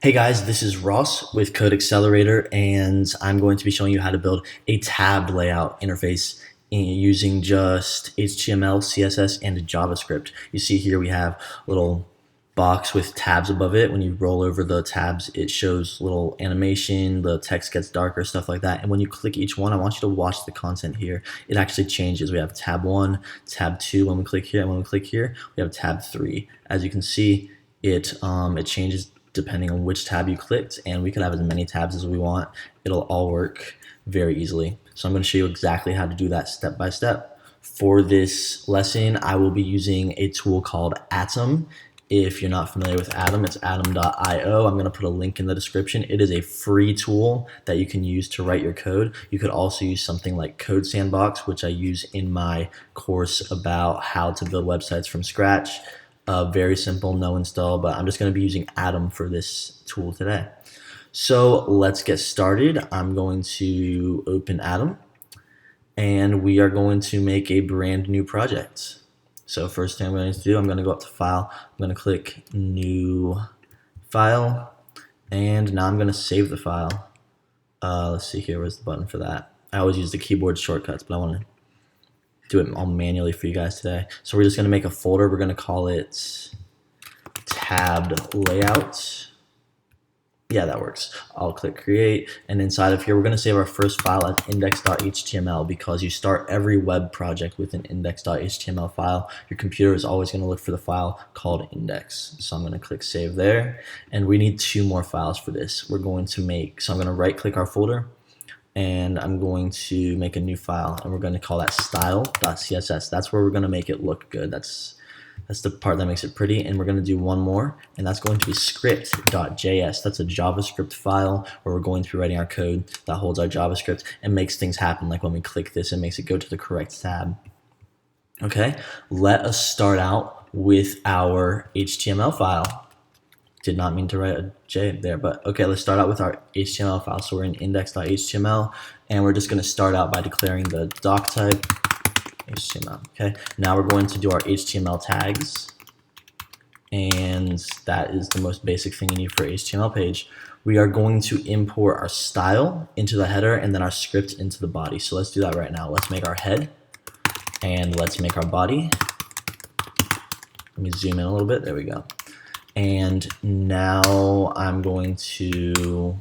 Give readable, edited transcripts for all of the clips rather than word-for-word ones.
Hey guys, this is Ross with Code Accelerator, and I'm going to be showing you how to build a tabbed layout interface using just HTML, CSS, and JavaScript. You see here we have a little box with tabs above it. When you roll over the tabs, it shows little animation, the text gets darker, stuff like that. And when you click each one, I want you to watch the content here. It actually changes. We have tab 1, tab 2 when we click here, and when we click here, we have tab 3. As you can see, it changes depending on which tab you clicked, and we can have as many tabs as we want. It'll all work very easily. So I'm going to show you exactly how to do that step by step. For this lesson, I will be using a tool called Atom. If you're not familiar with Atom, it's atom.io. I'm going to put a link in the description. It is a free tool that you can use to write your code. You could also use something like Code Sandbox, which I use in my course about how to build websites from scratch. Very simple, no install, but I'm just going to be using Atom for this tool today. So let's get started. I'm going to open Atom, and we are going to make a brand new project. So first thing I'm going to do, I'm going to go up to File. I'm going to click New File, and now I'm going to save the file. Let's see here, where's the button for that? I always use the keyboard shortcuts, but I want to do it all manually for you guys today. So we're just going to make a folder. We're going to call it tabbed layout. Yeah, that works. I'll click create, and inside of here we're going to save our first file as index.html, because you start every web project with an index.html file. Your computer is always going to look for the file called index. So I'm going to click save there, and we need 2 more files for this. We're going to make, so I'm going to right click our folder, and I'm going to make a new file, and we're going to call that style.css. That's where we're going to make it look good. That's the part that makes it pretty. And we're going to do one more, and that's going to be script.js. That's a JavaScript file where we're going to be writing our code that holds our JavaScript and makes things happen. Like when we click this, it makes it go to the correct tab. Okay, let us start out with our HTML file. Did not mean to write a J there, but okay, let's start out with our HTML file. So we're in index.html, and we're just going to start out by declaring the doc type HTML. Okay, now we're going to do our HTML tags, and that is the most basic thing you need for an HTML page. We are going to import our style into the header and then our script into the body. So let's do that right now. Let's make our head, and let's make our body. Let me zoom in a little bit. There we go. And now I'm going to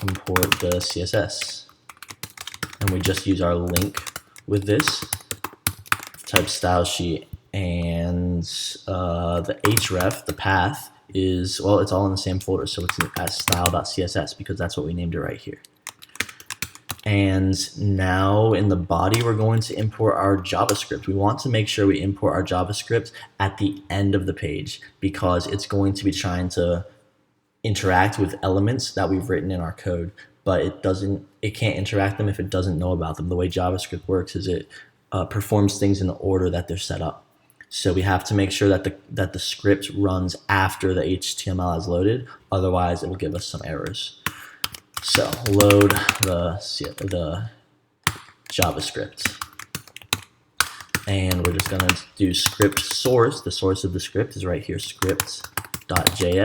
import the CSS, and we just use our link with this, type style sheet, and the href, the path, is, well, it's all in the same folder, so it's as style.css because that's what we named it right here. And now in the body, we're going to import our JavaScript. We want to make sure we import our JavaScript at the end of the page, because it's going to be trying to interact with elements that we've written in our code, but it can't interact them if it doesn't know about them. The way JavaScript works is it performs things in the order that they're set up. So we have to make sure that the script runs after the HTML is loaded, otherwise it'll give us some errors. So load the JavaScript, and we're just going to do script source. The source of the script is right here, script.js,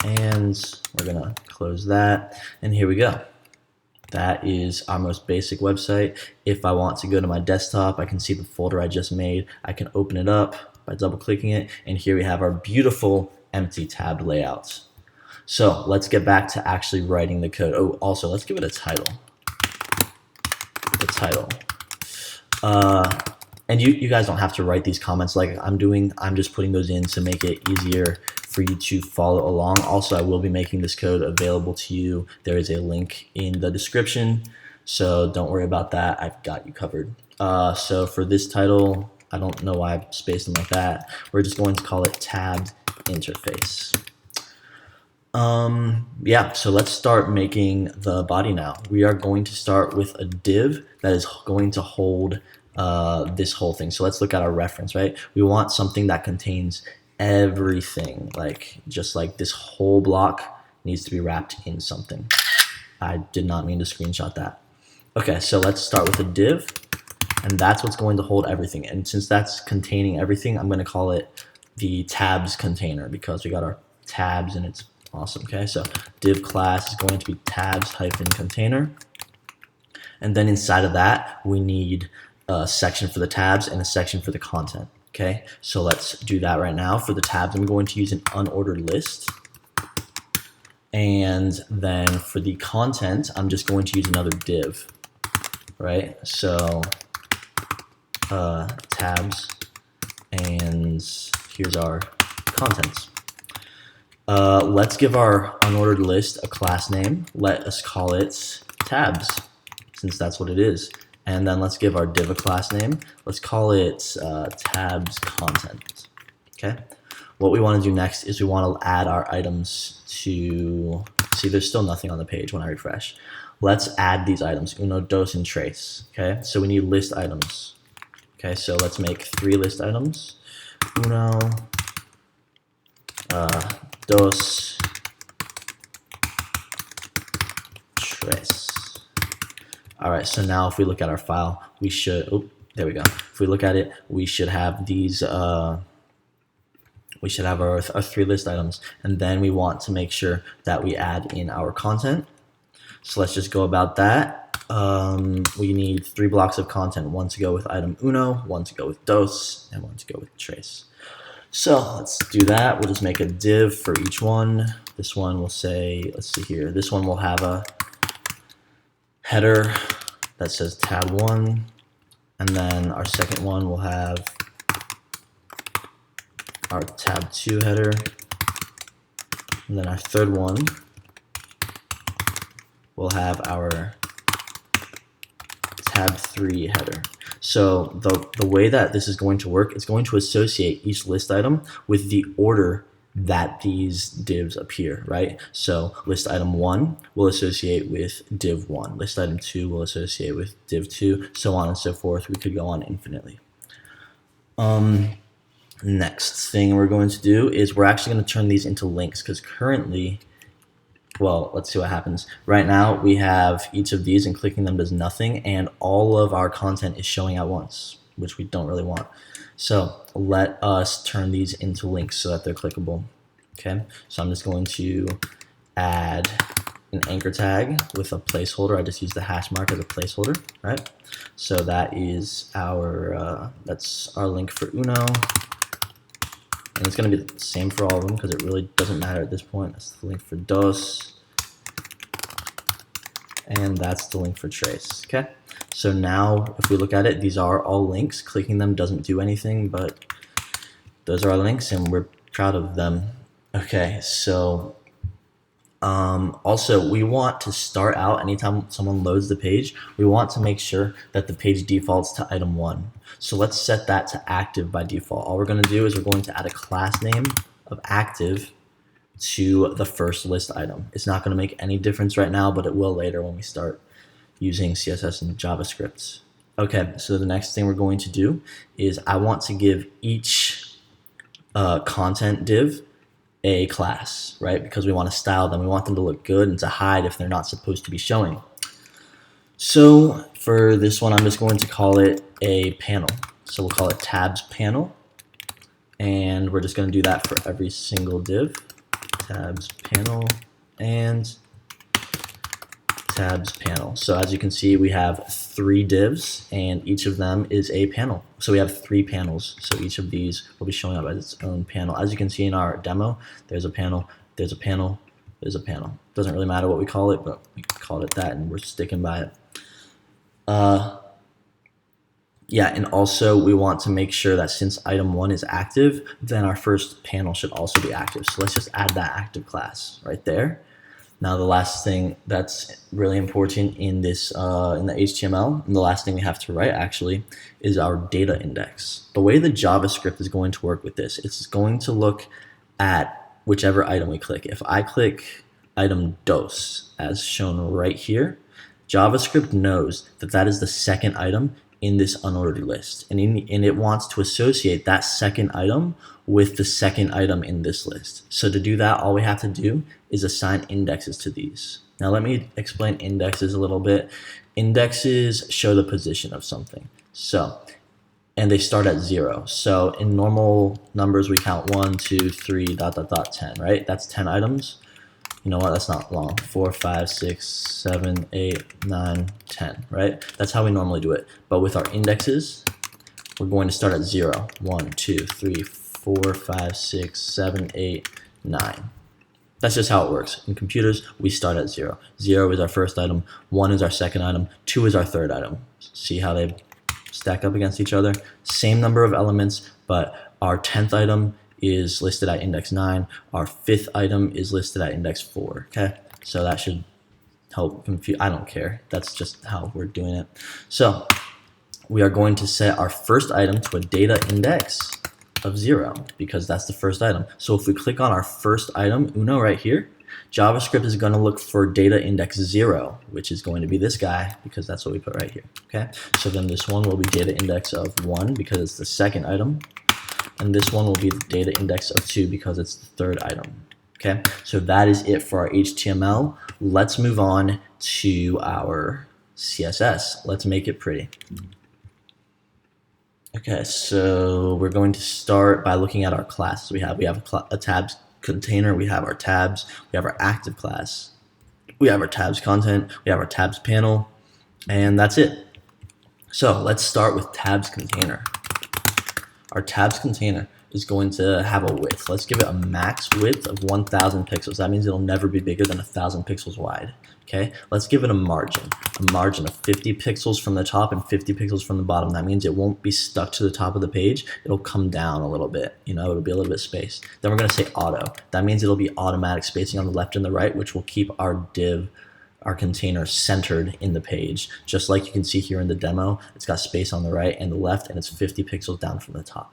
and we're going to close that, and here we go. That is our most basic website. If I want to go to my desktop, I can see the folder I just made. I can open it up by double clicking it, and here we have our beautiful empty tabbed layouts. So let's get back to actually writing the code. Oh, also, let's give it a title. The title. And you guys don't have to write these comments like I'm doing. I'm just putting those in to make it easier for you to follow along. Also, I will be making this code available to you. There is a link in the description, so don't worry about that. I've got you covered. So for this title, I don't know why I spaced them like that. We're just going to call it tabbed interface. Yeah, so let's start making the body now. We are going to start with a div that is going to hold this whole thing. So let's look at our reference, right? We want something that contains everything, like just like this whole block needs to be wrapped in something. I did not mean to screenshot that. Okay, so let's start with a div, and that's what's going to hold everything. And since that's containing everything, I'm going to call it the tabs container, because we got our tabs, and it's awesome. Okay, so div class is going to be tabs hyphen container, and then inside of that we need a section for the tabs and a section for the content. Okay, so let's do that right now. For the tabs, I'm going to use an unordered list. And then for the content, I'm just going to use another div, right? So tabs, and here's our contents. Let's give our unordered list a class name. Let us call it tabs, since that's what it is. And then let's give our div a class name. Let's call it tabs content. Okay. What we want to do next is we want to add our items to, see there's still nothing on the page when I refresh. Let's add these items, uno, dos, and tres. Okay, so we need list items. Okay, so let's make 3 list items. Uno, dos, tres. All right, so now if we look at our file, we should, oh, there we go. If we look at it, we should have these, we should have our 3 list items, and then we want to make sure that we add in our content. So let's just go about that. We need 3 blocks of content, 1 to go with item uno, 1 to go with dos, and 1 to go with tres. So let's do that. We'll just make a div for each one. This one will say, let's see here, this one will have a header that says tab 1, and then our second one will have our tab 2 header, and then our third one will have our tab 3 header. So the way that this is going to work, it's going to associate each list item with the order that these divs appear, right? So list item 1 will associate with div 1, list item 2 will associate with div 2, so on and so forth. We could go on infinitely. Next thing we're going to do is we're actually going to turn these into links, because currently, well, let's see what happens. Right now we have each of these, and clicking them does nothing, and all of our content is showing at once, which we don't really want. So let us turn these into links so that they're clickable. Okay, so I'm just going to add an anchor tag with a placeholder. I just use the hash mark as a placeholder, right? So that is our that's our link for uno. And it's going to be the same for all of them because it really doesn't matter at this point. That's the link for dos. And that's the link for tres. Okay. So now if we look at it, these are all links. Clicking them doesn't do anything, but those are our links and we're proud of them. Okay. So also we want to start out, anytime someone loads the page, we want to make sure that the page defaults to item 1. So let's set that to active by default. All we're going to do is we're going to add a class name of active to the first list item. It's not going to make any difference right now, but it will later when we start using CSS and JavaScript. Okay, so the next thing we're going to do is I want to give each content div a class, right? Because we want to style them. We want them to look good and to hide if they're not supposed to be showing. So for this one, I'm just going to call it a panel. So we'll call it tabs panel. And we're just going to do that for every single div. Tabs panel and tabs panel. So as you can see, we have 3 divs and each of them is a panel. So we have 3 panels. So each of these will be showing up as its own panel. As you can see in our demo, there's a panel, there's a panel, there's a panel. Doesn't really matter what we call it, but we called it that and we're sticking by it. Yeah, and also we want to make sure that since item 1 is active, then our first panel should also be active. So let's just add that active class right there. Now the last thing that's really important in this in the HTML, and the last thing we have to write actually, is our data index. The way the JavaScript is going to work with this, it's going to look at whichever item we click. If I click item dos, as shown right here, JavaScript knows that that is the second item in this unordered list, and it wants to associate that second item with the second item in this list. So to do that, all we have to do is assign indexes to these. Now let me explain indexes a little bit. Indexes show the position of something. So and they start at 0. So in normal numbers, we count 1, 2, 3, dot, dot, dot, 10, right? That's 10 items. You know what? That's not long. 4, 5, 6, 7, 8, 9, 10, right? That's how we normally do it. But with our indexes, we're going to start at 0. 1, 2, 3, 4, 5, 6, 7, 8, 9. That's just how it works. In computers, we start at 0. 0 is our first item, 1 is our second item, 2 is our third item. See how they stack up against each other? Same number of elements, but our 10th item is listed at index 9. Our 5th item is listed at index 4, okay? So that should help confuse. I don't care. That's just how we're doing it. So we are going to set our first item to a data index of 0 because that's the first item. So if we click on our first item, Uno right here, JavaScript is going to look for data index 0, which is going to be this guy because that's what we put right here. Okay, so then this one will be data index of 1 because it's the second item, and this one will be the data index of 2 because it's the third item. Okay, so that is it for our HTML. Let's move on to our CSS. Let's make it pretty. Okay, so we're going to start by looking at our classes. We have a tabs container, we have our tabs, we have our active class, we have our tabs content, we have our tabs panel, and that's it. So let's start with tabs container. Our tabs container is going to have a width. Let's give it a max width of 1,000 pixels. That means it'll never be bigger than 1,000 pixels wide. Okay, let's give it a margin of 50 pixels from the top and 50 pixels from the bottom. That means it won't be stuck to the top of the page. It'll come down a little bit, you know, it'll be a little bit spaced. Then we're going to say auto. That means it'll be automatic spacing on the left and the right, which will keep our div, our container centered in the page. Just like you can see here in the demo, it's got space on the right and the left, and it's 50 pixels down from the top.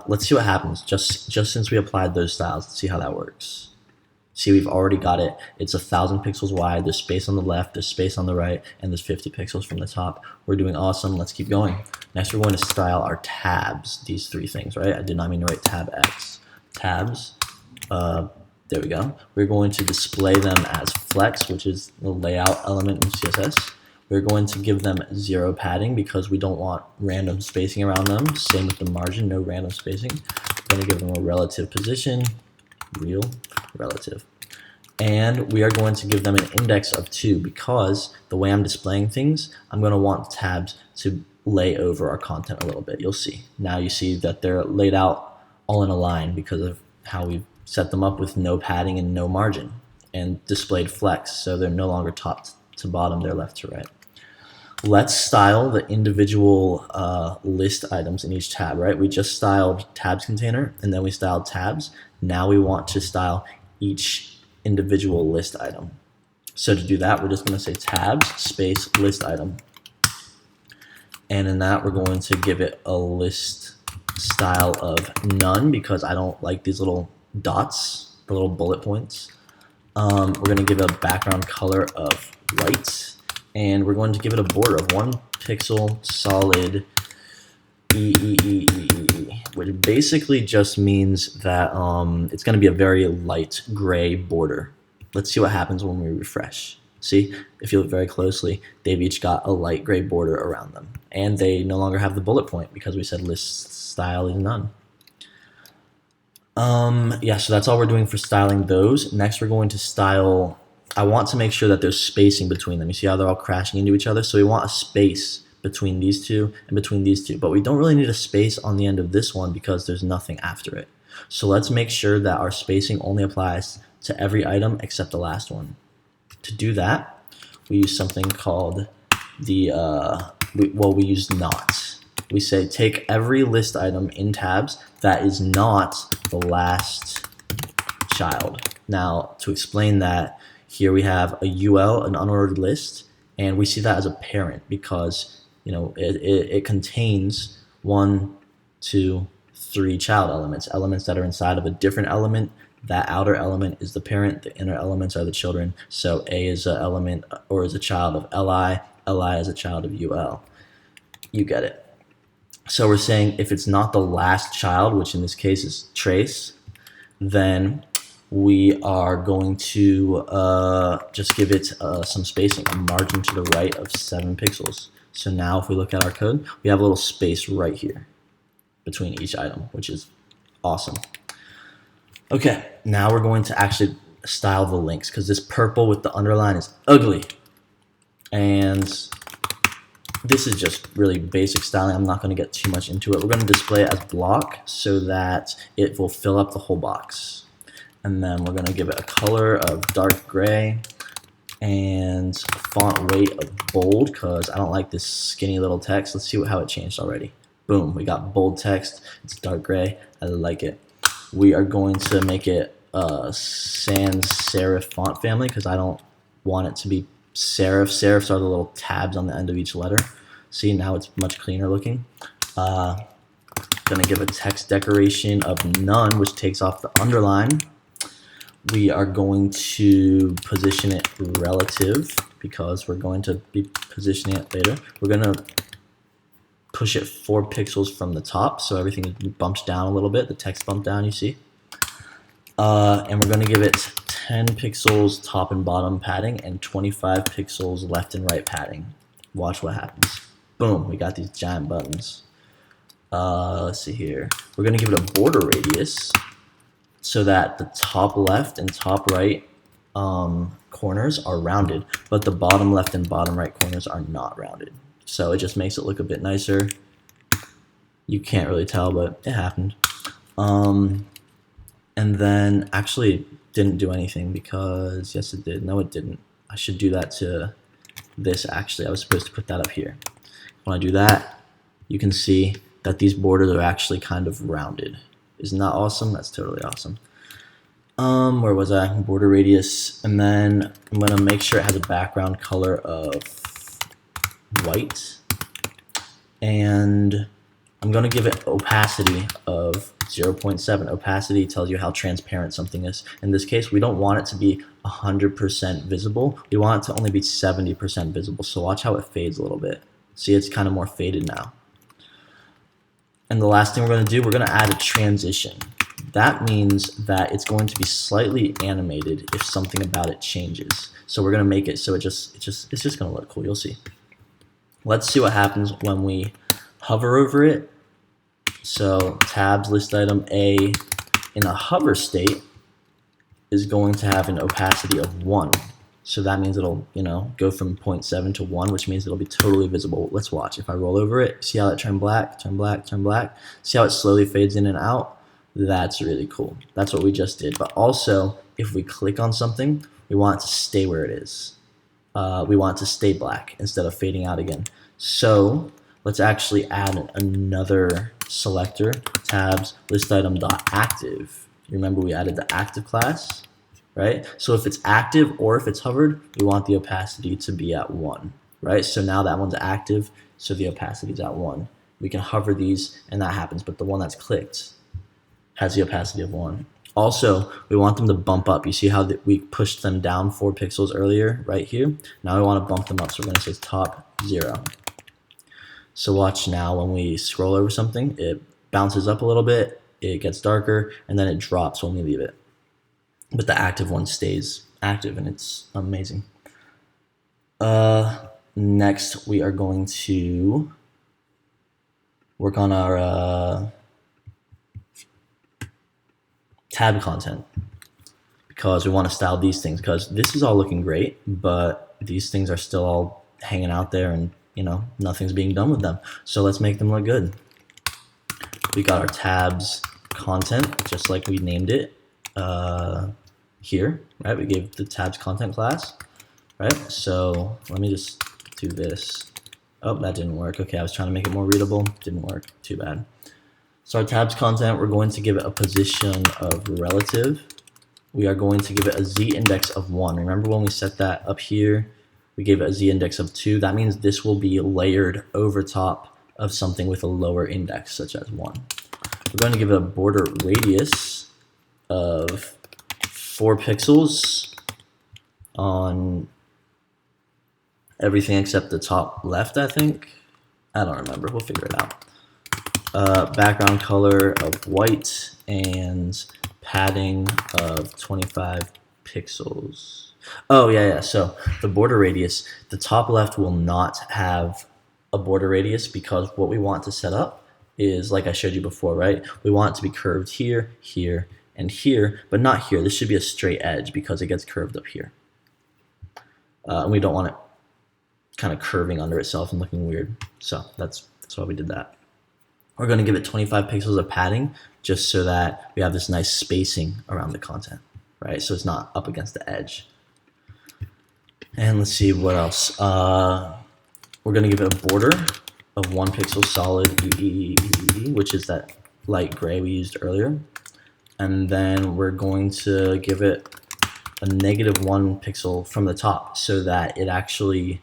Let's see what happens just since we applied those styles. Let's see how that works. See, we've already got it. It's 1,000 pixels wide. There's space on the left, there's space on the right, and there's 50 pixels from the top. We're doing awesome. Let's keep going. Next, we're going to style our tabs, these three things, right? I did not mean to write tab X. Tabs, there we go. We're going to display them as flex, which is the layout element in CSS. We're going to give them 0 padding because we don't want random spacing around them. Same with the margin, no random spacing. We're going to give them a relative position, real, relative. And we are going to give them an index of 2 because the way I'm displaying things, I'm going to want tabs to lay over our content a little bit. You'll see. Now you see that they're laid out all in a line because of how we've set them up with no padding and no margin and displayed flex. So they're no longer top to bottom, they're left to right. Let's style the individual list items in each tab, right? We just styled tabs container and then we styled tabs. Now we want to style each individual list item. So to do that, we're just going to say tabs space list item. And in that, we're going to give it a list style of none because I don't like these little dots, the little bullet points. We're going to give it a background color of white. And we're going to give it a border of 1 pixel solid which basically just means that it's going to be a very light gray border. Let's see what happens when we refresh. See, if you look very closely, they've each got a light gray border around them. And they no longer have the bullet point because we said list style is none. Yeah, so that's all we're doing for styling those. Next, we're going to style. I want to make sure that there's spacing between them. You see how they're all crashing into each other? So we want a space between these two and between these two. But we don't really need a space on the end of this one because there's nothing after it. So let's make sure that our spacing only applies to every item except the last one. To do that, we use something called the, we use not. We say take every list item in tabs that is not the last child. Now, to explain that, here we have a UL, an unordered list, and we see that as a parent because it contains 1, 2, 3 child elements that are inside of a different element. That outer element is the parent, the inner elements are the children. So A is an element or is a child of LI, LI is a child of UL. You get it. So we're saying if it's not the last child, which in this case is trace, then we are going to just give it some spacing, a margin to the right of 7 pixels. So now if we look at our code, we have a little space right here between each item, which is awesome. Okay, now we're going to actually style the links because this purple with the underline is ugly. And this is just really basic styling. I'm not going to get too much into it. We're going to display it as block so that it will fill up the whole box. And then we're going to give it a color of dark gray and a font weight of bold because I don't like this skinny little text. Let's see how it changed already. Boom, we got bold text. It's dark gray. I like it. We are going to make it a sans serif font family because I don't want it to be serif. Serifs are the little tabs on the end of each letter. See, now it's much cleaner looking. Gonna give a text decoration of none, which takes off the underline. We are going to position it relative because we're going to be positioning it later. We're gonna push it 4 pixels from the top, so everything bumps down a little bit. The text bump down, you see. And we're going to give it 10 pixels top and bottom padding and 25 pixels left and right padding. Watch what happens. Boom, we got these giant buttons. Let's see here. We're going to give it a border radius so that the top left and top right corners are rounded, but the bottom left and bottom right corners are not rounded. So it just makes it look a bit nicer. You can't really tell, but it happened. And then actually didn't do anything because, yes it did. No it didn't. I should do that to this actually. I was supposed to put that up here. When I do that, you can see that these borders are actually kind of rounded. Isn't that awesome? That's totally awesome. Where was I? Border radius. And then I'm gonna make sure it has a background color of white, and I'm going to give it opacity of 0.7. Opacity tells you how transparent something is. In this case, we don't want it to be 100% visible. We want it to only be 70% visible. So watch how it fades a little bit. See, it's kind of more faded now. And the last thing we're going to do, we're going to add a transition. That means that it's going to be slightly animated if something about it changes. So we're going to make it so it's just going to look cool. You'll see. Let's see what happens when we hover over it. So tabs list item A in a hover state is going to have an opacity of 1. So that means it'll, go from 0.7 to 1, which means it'll be totally visible. Let's watch. If I roll over it, see how it turned black, turn black, turn black. See how it slowly fades in and out? That's really cool. That's what we just did. But also, if we click on something, we want it to stay where it is. We want it to stay black instead of fading out again. So let's actually add another selector, tabs list item dot active. You remember we added the active class, right? So if it's active or if it's hovered, we want the opacity to be at 1, right? So now that one's active, so the opacity is at 1. We can hover these and that happens, but the one that's clicked has the opacity of 1. Also, we want them to bump up. You see how we pushed them down 4 pixels earlier, right here? Now we want to bump them up, so we're going to say top 0. So watch now when we scroll over something, it bounces up a little bit, it gets darker, and then it drops when we leave it. But the active one stays active, and it's amazing. Next, we are going to work on our tab content because we want to style these things because this is all looking great, but these things are still all hanging out there and nothing's being done with them. So let's make them look good. We got our tabs content just like we named it here, right? We gave the tabs content class, right? So let me just do this. Oh, that didn't work. Okay, I was trying to make it more readable. Didn't work. Too bad. So our tabs content, we're going to give it a position of relative. We are going to give it a z index of 1. Remember when we set that up here? We gave it a z index of 2. That means this will be layered over top of something with a lower index, such as 1. We're going to give it a border radius of 4 pixels on everything except the top left, I think. I don't remember. We'll figure it out. Background color of white and padding of 25 pixels. Oh, yeah. So the border radius, the top left will not have a border radius because what we want to set up is, like I showed you before, right? We want it to be curved here, here, and here, but not here. This should be a straight edge because it gets curved up here. And we don't want it kind of curving under itself and looking weird. So that's why we did that. We're going to give it 25 pixels of padding just so that we have this nice spacing around the content, right? So it's not up against the edge. And let's see what else. We're going to give it a border of 1 pixel solid, which is that light gray we used earlier. And then we're going to give it a -1 pixel from the top so that it actually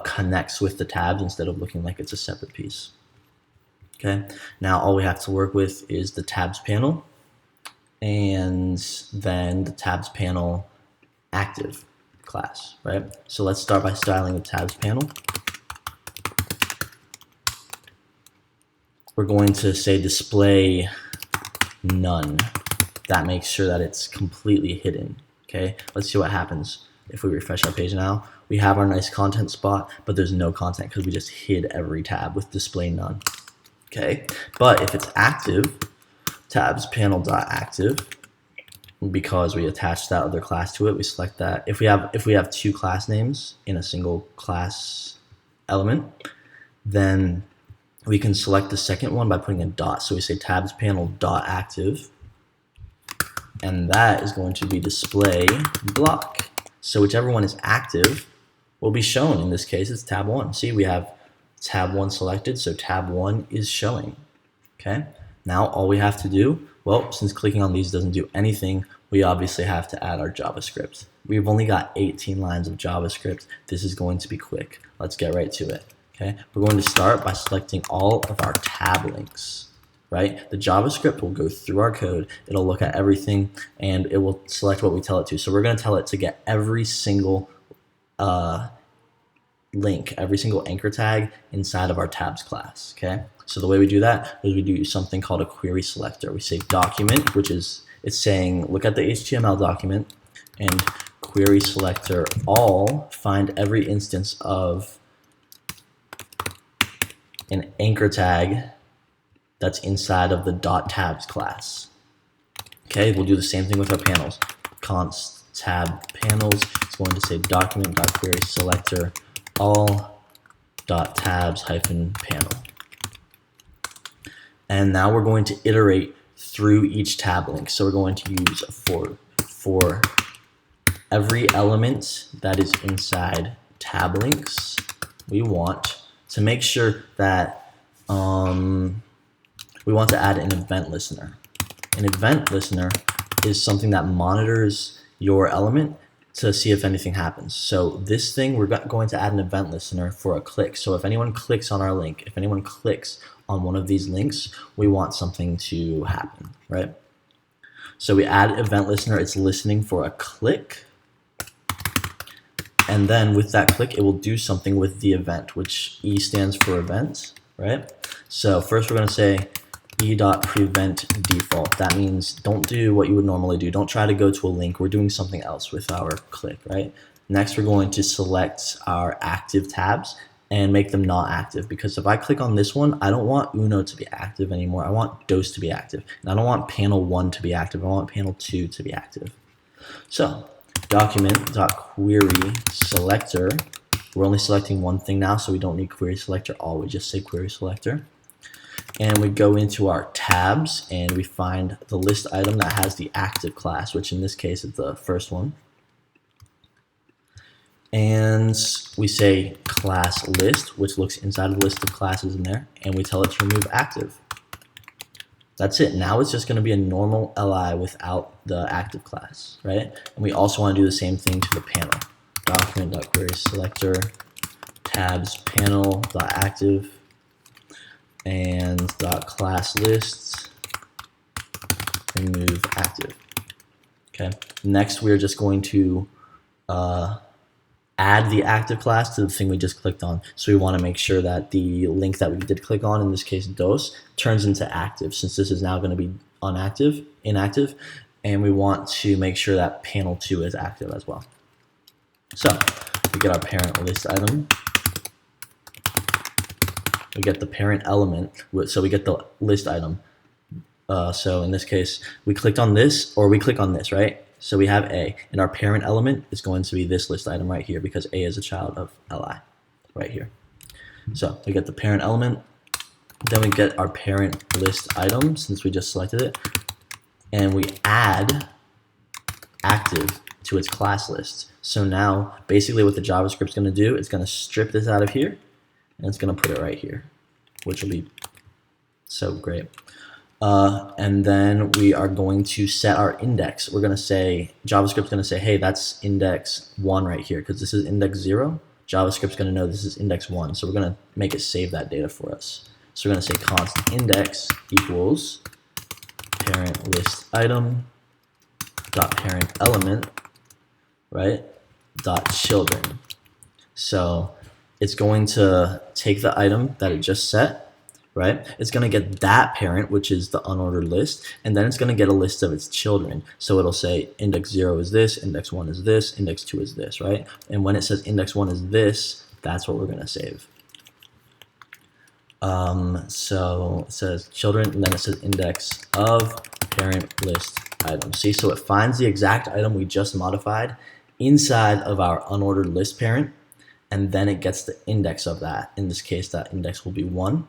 connects with the tabs instead of looking like it's a separate piece. Okay, now all we have to work with is the tabs panel and then the tabs panel active class, right? So let's start by styling the tabs panel. We're going to say display none. That makes sure that it's completely hidden. Okay, let's see what happens if we refresh our page now. We have our nice content spot, but there's no content because we just hid every tab with display none. Okay, but if it's active, tabs panel.active, because we attached that other class to it, we select that. If we have 2 class names in a single class element, then we can select the second one by putting a dot. So we say tabs panel.active, and that is going to be display block. So whichever one is active will be shown. In this case, it's tab 1. See, we have tab 1 selected, so tab 1 is showing. Okay, now all we have to do, well, since clicking on these doesn't do anything, we obviously have to add our JavaScript. We've only got 18 lines of JavaScript. This is going to be quick. Let's get right to it. Okay, we're going to start by selecting all of our tab links, right? The JavaScript will go through our code, it'll look at everything, and it will select what we tell it to. So we're going to tell it to get every single link, every single anchor tag inside of our tabs class, okay? So the way we do that is we do something called a query selector. We say document, which is, it's saying, look at the HTML document, and query selector all, find every instance of an anchor tag that's inside of the .tabs class. Okay, we'll do the same thing with our panels. Const tab panels, it's going to say document.query selector all .tabs -panel. And now we're going to iterate through each tab link. So we're going to use for every element that is inside tab links, we want to make sure that we want to add an event listener. An event listener is something that monitors your element to see if anything happens. So this thing, we're going to add an event listener for a click. So if anyone clicks on our link, if anyone clicks on one of these links, we want something to happen, right? So we add event listener, it's listening for a click. And then with that click, it will do something with the event, which E stands for event, right? So first we're going to say e.prevent default. That means don't do what you would normally do. Don't try to go to a link. We're doing something else with our click, right? Next, we're going to select our active tabs and make them not active, because if I click on this one, I don't want Uno to be active anymore. I want Dos to be active. And I don't want panel 1 to be active. I want panel 2 to be active. So document.query selector, we're only selecting one thing now, so we don't need query selector all. We just say query selector. And we go into our tabs and we find the list item that has the active class, which in this case is the first one. And we say class list, which looks inside of the list of classes in there, and we tell it to remove active. That's it. Now it's just going to be a normal LI without the active class, right? And we also want to do the same thing to the panel. Document.query selector, tabs panel.active, and .class lists, remove active. Okay. Next, we're just going to add the active class to the thing we just clicked on. So we want to make sure that the link that we did click on, in this case DOS, turns into active, since this is now going to be inactive, and we want to make sure that panel 2 is active as well. So we get our parent list item. we get the parent element, so we get the list item. So in this case, we clicked on this, or we click on this, right? So we have A, and our parent element is going to be this list item right here because A is a child of Li, right here. So we get the parent element, then we get our parent list item since we just selected it, and we add active to its class list. So now basically what the JavaScript's going to do, it's going to strip this out of here, and it's going to put it right here, which will be so great. And then we are going to set our index. We're going to say, JavaScript's going to say, hey, that's index 1 right here, because this is index 0. JavaScript's going to know this is index 1, so we're going to make it save that data for us. So we're going to say const index equals parent list item dot parent element, right, dot children. So it's going to take the item that it just set, right? It's going to get that parent, which is the unordered list, and then it's going to get a list of its children. So it'll say index 0 is this, index 1 is this, index 2 is this, right? And when it says index 1 is this, that's what we're going to save. So it says children, and then it says index of parent list item. See, so it finds the exact item we just modified inside of our unordered list parent, and then it gets the index of that. In this case, that index will be 1,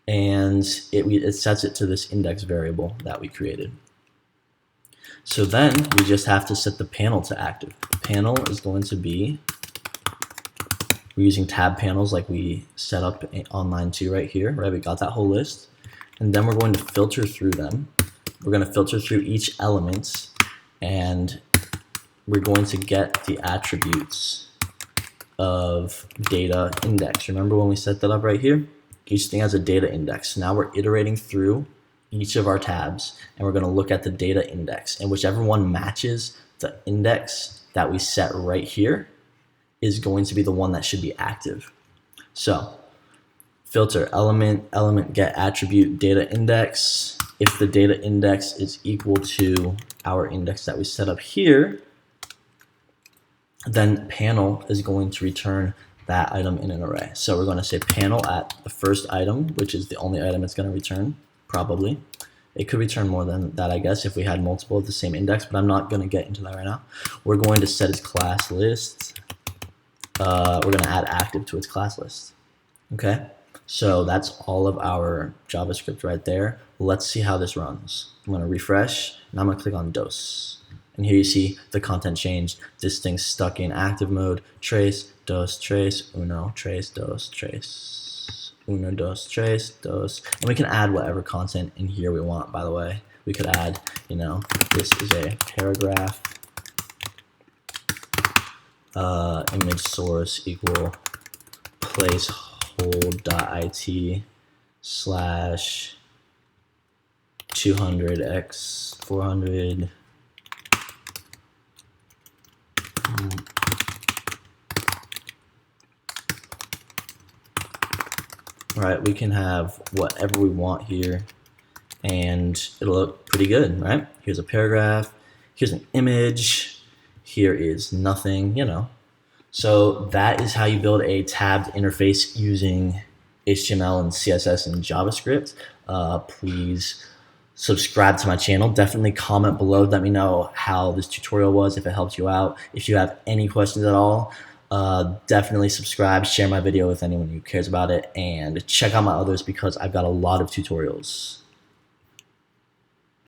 and it sets it to this index variable that we created. So then we just have to set the panel to active. The panel is going to be, we're using tab panels like we set up on line 2 right here, right? We got that whole list, and then we're going to filter through them. We're going to filter through each element, and we're going to get the attributes of data index. Remember when we set that up right here? Each thing has a data index. Now we're iterating through each of our tabs, and we're going to look at the data index, and whichever one matches the index that we set right here is going to be the one that should be active. So filter element get attribute data index. If the data index is equal to our index that we set up here, then panel is going to return that item in an array. So we're going to say panel at the first item, which is the only item it's going to return, probably. It could return more than that, I guess, if we had multiple of the same index, but I'm not going to get into that right now. We're going to set its class list. We're going to add active to its class list. Okay, so that's all of our JavaScript right there. Let's see how this runs. I'm going to refresh, and I'm going to click on DOS. And here you see the content changed. This thing's stuck in active mode. Trace, dos, trace, uno, trace, dos, trace, uno, dos, trace, dos. And we can add whatever content in here we want, by the way. We could add, you know, this is a paragraph. Image source equal placehold.it slash 200x 400. Right, we can have whatever we want here, and it'll look pretty good, right? Here's a paragraph, here's an image, here is nothing, you know. So that is how you build a tabbed interface using HTML and CSS and JavaScript. Please subscribe to my channel. Definitely comment below. Let me know how this tutorial was, if it helped you out. If you have any questions at all, definitely subscribe, share my video with anyone who cares about it, and check out my others because I've got a lot of tutorials.